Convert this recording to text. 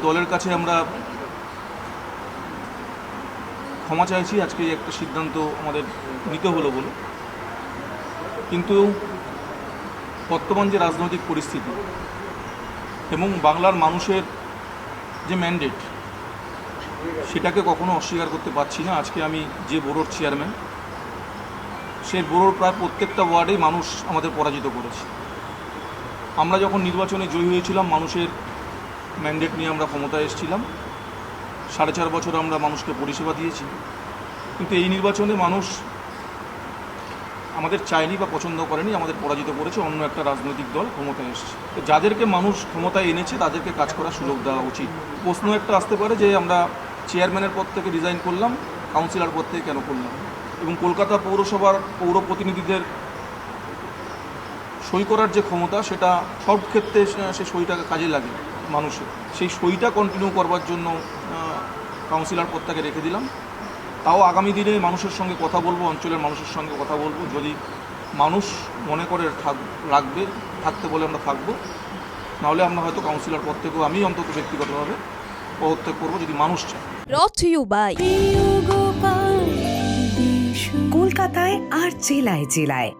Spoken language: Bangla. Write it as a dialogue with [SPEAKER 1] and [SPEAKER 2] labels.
[SPEAKER 1] দলের কাছে আমরা ক্ষমা চাইছি, আজকে একটা সিদ্ধান্ত আমাদের নিতে হলো বলে। কিন্তু বর্তমান যে রাজনৈতিক পরিস্থিতি এবং বাংলার মানুষের যে ম্যান্ডেট, সেটাকে কখনো অস্বীকার করতে পারছি না। আজকে আমি যে বোরোর চেয়ারম্যান, সেই বোরোর প্রায় প্রত্যেকটা ওয়ার্ডেই মানুষ আমাদের পরাজিত করেছে। আমরা যখন নির্বাচনে জয়ী হয়েছিলাম, মানুষের ম্যান্ডেট নিয়ে আমরা ক্ষমতায় এসেছিলাম। 4.5 বছর আমরা মানুষকে পরিষেবা দিয়েছি, কিন্তু এই নির্বাচনে মানুষ আমাদের চায়নি বা পছন্দ করেনি, আমাদের পরাজিত করেছে অন্য একটা রাজনৈতিক দল ক্ষমতায় এসেছে। তো যাদেরকে মানুষ ক্ষমতায় এনেছে তাদেরকে কাজ করার সুযোগ দেওয়া উচিত। প্রশ্ন একটা আসতে পারে যে আমরা চেয়ারম্যানের পদ থেকে রিজাইন করলাম, কাউন্সিলর পদ থেকে কেন করলাম, এবং কলকাতা পৌরসভার পৌর প্রতিনিধিদের সই করার যে ক্ষমতা, সেটা সব ক্ষেত্রে সে সইটাকে কাজে লাগে মানুষের। সেই সইটা কন্টিনিউ করবার জন্য কাউন্সিলর পদটাকে রেখে দিলাম। তাও আগামী দিনে মানুষের সঙ্গে কথা বলবো, অঞ্চলের মানুষের সঙ্গে কথা বলবো। যদি মানুষ মনে করে থাকতে বলে আমরা থাকবো, নাহলে আমরা হয়তো কাউন্সিলর পদ থেকেও আমি অন্তত ব্যক্তিগতভাবে পদত্যাগ করবো যদি মানুষ চায়।
[SPEAKER 2] Brought to you by
[SPEAKER 3] কলকাতায় আর জেলায় জেলায়